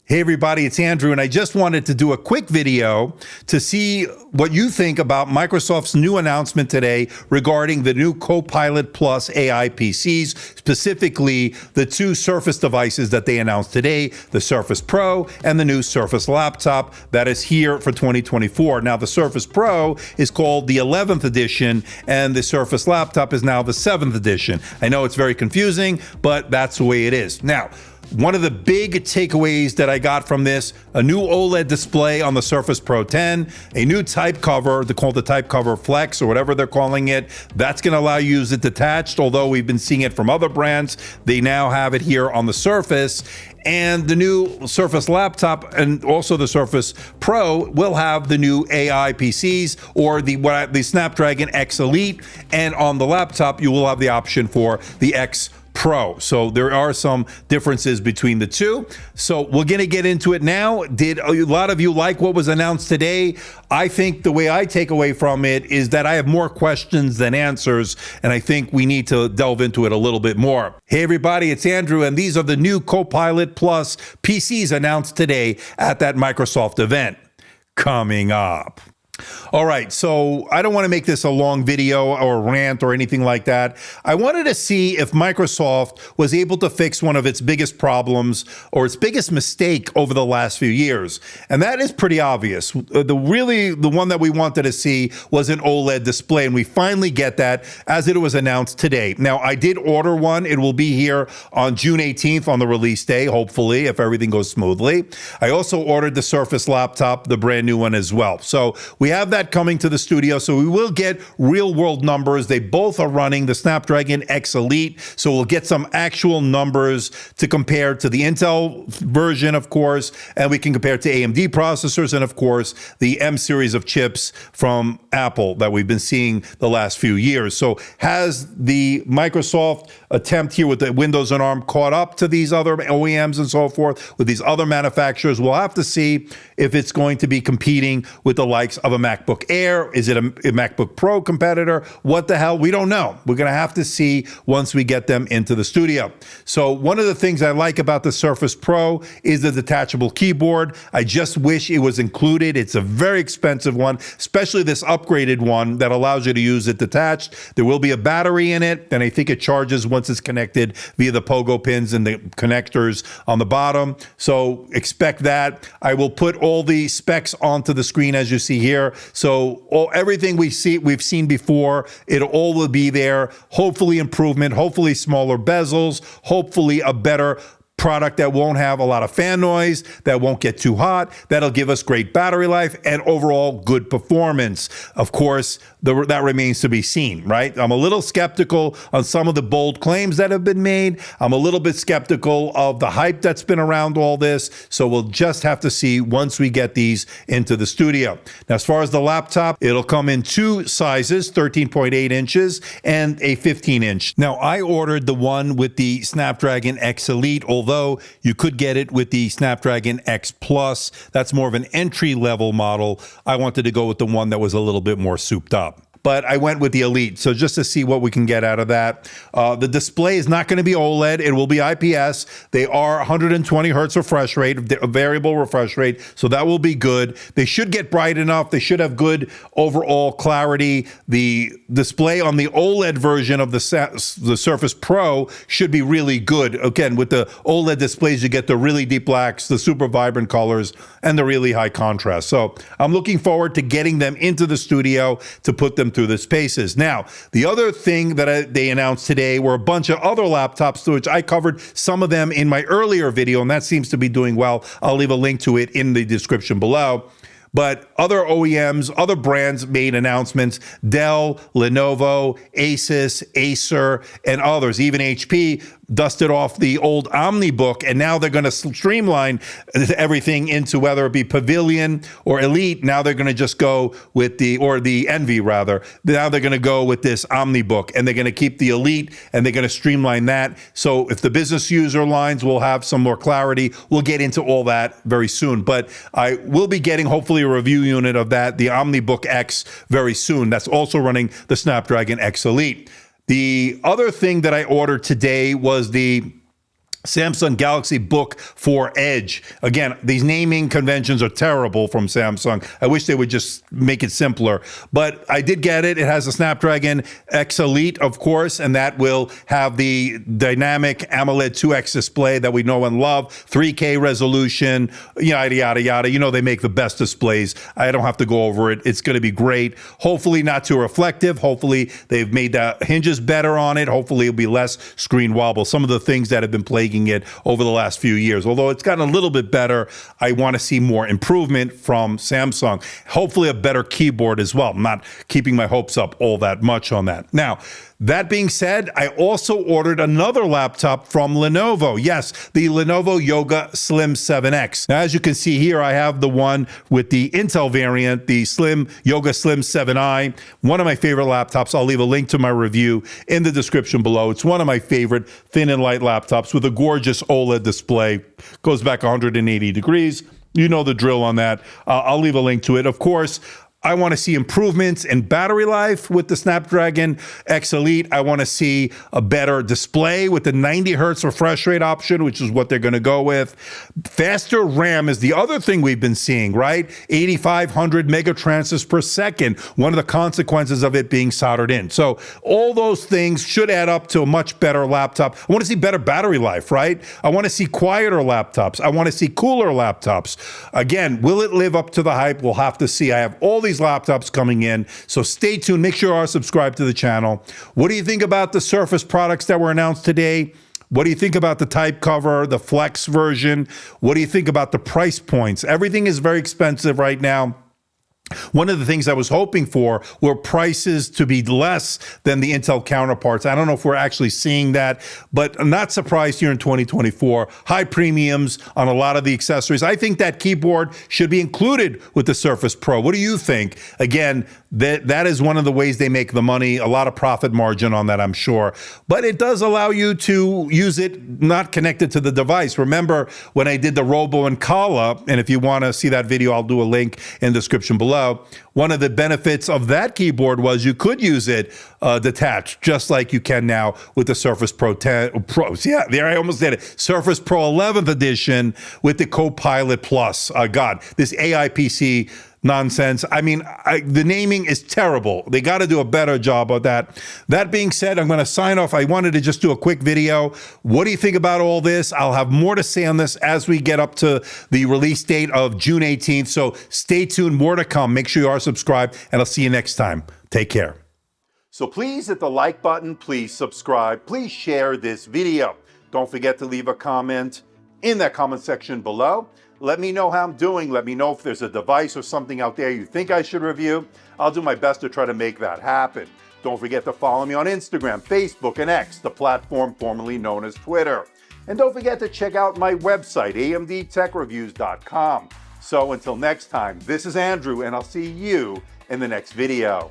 Hey everybody, it's Andrew, and I just wanted to do a quick video to see what you think about Microsoft's new announcement today regarding the new Copilot Plus AI PCs, specifically the two Surface devices that they announced today, the Surface Pro and the new Surface laptop that is here for 2024. Now, the Surface Pro is called the 11th edition, and the Surface laptop is now the 7th edition. I know it's very confusing, but that's the way it is. Now, one of the big takeaways that I got from this, a new OLED display on the Surface Pro 10, a new type cover, they call the type cover Flex or whatever they're calling it. That's going to allow you to use it detached, although we've been seeing it from other brands. They now have it here on the Surface. And the new Surface laptop and also the Surface Pro will have the new AI PCs or the Snapdragon X Elite. And on the laptop, you will have the option for the X Pro. So there are some differences between the two. So we're going to get into it now. Did a lot of you like what was announced today? I think the way I take away from it is that I have more questions than answers, and I think we need to delve into it a little bit more. Hey everybody, it's Andrew, and these are the new Copilot Plus PCs announced today at that Microsoft event. Coming up. All right, so I don't want to make this a long video or rant or anything like that. I wanted to see if Microsoft was able to fix one of its biggest problems or its biggest mistake over the last few years. And that is pretty obvious. The one that we wanted to see was an OLED display, and we finally get that as it was announced today. Now, I did order one. It will be here on June 18th on the release day, hopefully, if everything goes smoothly. I also ordered the Surface laptop, the brand new one as well. So we have that coming to the studio, so we will get real world numbers. They both are running the Snapdragon X Elite, so we'll get some actual numbers to compare to the Intel version, of course, and we can compare to AMD processors and, of course, the M series of chips from Apple that we've been seeing the last few years. So has the Microsoft attempt here with the Windows and ARM caught up to these other OEMs and so forth, with these other manufacturers? We'll have to see if it's going to be competing with the likes of a MacBook Air. Is it a MacBook Pro competitor? What the hell? We don't know. We're going to have to see once we get them into the studio. So one of the things I like about the Surface Pro is the detachable keyboard. I just wish it was included. It's a very expensive one, especially this upgraded one that allows you to use it detached. There will be a battery in it, and I think it charges once it's connected via the pogo pins and the connectors on the bottom. So expect that. I will put all the specs onto the screen as you see here. So everything we've seen before, it all will be there. Hopefully improvement, hopefully smaller bezels, hopefully a better product that won't have a lot of fan noise, that won't get too hot, that'll give us great battery life and overall good performance. Of course, that remains to be seen, right? I'm a little skeptical on some of the bold claims that have been made. I'm a little bit skeptical of the hype that's been around all this. So we'll just have to see once we get these into the studio. Now, as far as the laptop, it'll come in two sizes, 13.8 inches and a 15-inch. Now, I ordered the one with the Snapdragon X Elite, although you could get it with the Snapdragon X Plus. That's more of an entry-level model. I wanted to go with the one that was a little bit more souped up. But I went with the Elite, so just to see what we can get out of that. The display is not going to be OLED. It will be IPS. They are 120 hertz refresh rate, a variable refresh rate, so that will be good. They should get bright enough. They should have good overall clarity. The display on the OLED version of the Surface Pro should be really good. Again, with the OLED displays, you get the really deep blacks, the super vibrant colors, and the really high contrast. So I'm looking forward to getting them into the studio to put them through the paces. Now, the other thing that they announced today were a bunch of other laptops, which I covered some of them in my earlier video, and that seems to be doing well. I'll leave a link to it in the description below. But other OEMs, other brands made announcements. Dell, Lenovo, Asus, Acer, and others, even HP, dusted off the old OmniBook, and now they're going to streamline everything into whether it be Pavilion or Elite. Now they're going to just go with the Envy rather. Now they're going to go with this OmniBook, and they're going to keep the Elite, and they're going to streamline that. So if the business user lines will have some more clarity, we'll get into all that very soon. But I will be getting hopefully a review unit of that, the OmniBook X, very soon. That's also running the Snapdragon X Elite. The other thing that I ordered today was the Samsung Galaxy Book 4 Edge. Again, these naming conventions are terrible from Samsung. I wish they would just make it simpler. But I did get it. It has a Snapdragon X Elite, of course, and that will have the dynamic AMOLED 2X display that we know and love, 3K resolution, yada, yada, yada. You know they make the best displays. I don't have to go over it. It's going to be great. Hopefully not too reflective. Hopefully they've made the hinges better on it. Hopefully it'll be less screen wobble. Some of the things that have been plaguing it over the last few years. Although it's gotten a little bit better, I want to see more improvement from Samsung. Hopefully a better keyboard as well. I'm not keeping my hopes up all that much on that. Now, that being said, I also ordered another laptop from Lenovo. Yes, the Lenovo Yoga Slim 7X. Now, as you can see here, I have the one with the Intel variant, the Yoga Slim 7i, one of my favorite laptops. I'll leave a link to my review in the description below. It's one of my favorite thin and light laptops with a gorgeous OLED display. Goes back 180 degrees. You know the drill on that. I'll leave a link to it. Of course, I want to see improvements in battery life with the Snapdragon X Elite. I want to see a better display with the 90 hertz refresh rate option, which is what they're going to go with. Faster RAM is the other thing we've been seeing, right? 8,500 megatransfers per second, one of the consequences of it being soldered in. So all those things should add up to a much better laptop. I want to see better battery life, right? I want to see quieter laptops. I want to see cooler laptops. Again, will it live up to the hype? We'll have to see. I have all these laptops coming in, so stay tuned. Make sure you are subscribed to the channel. What do you think about the Surface products that were announced today? What do you think about the type cover, the Flex version? What do you think about the price points? Everything is very expensive right now. One of the things I was hoping for were prices to be less than the Intel counterparts. I don't know if we're actually seeing that, but I'm not surprised here in 2024. High premiums on a lot of the accessories. I think that keyboard should be included with the Surface Pro. What do you think? Again, that is one of the ways they make the money. A lot of profit margin on that, I'm sure. But it does allow you to use it not connected to the device. Remember when I did the Robo and Kala, and if you want to see that video, I'll do a link in the description below. One of the benefits of that keyboard was you could use it detached, just like you can now with the Surface Pro 10 Pros. Yeah, there I almost did it. Surface Pro 11th edition with the Copilot Plus. God, this AI PC nonsense. I mean, the naming is terrible. They got to do a better job of that. That being said, I'm going to sign off. I wanted to just do a quick video. What do you think about all this? I'll have more to say on this as we get up to the release date of June 18th. So stay tuned. More to come. Make sure you are subscribed, and I'll see you next time. Take care. So please hit the like button. Please subscribe. Please share this video. Don't forget to leave a comment in that comment section below. Let me know how I'm doing. Let me know if there's a device or something out there you think I should review. I'll do my best to try to make that happen. Don't forget to follow me on Instagram, Facebook, and X, the platform formerly known as Twitter. And don't forget to check out my website, amdtechreviews.com. So until next time, this is Andrew, and I'll see you in the next video.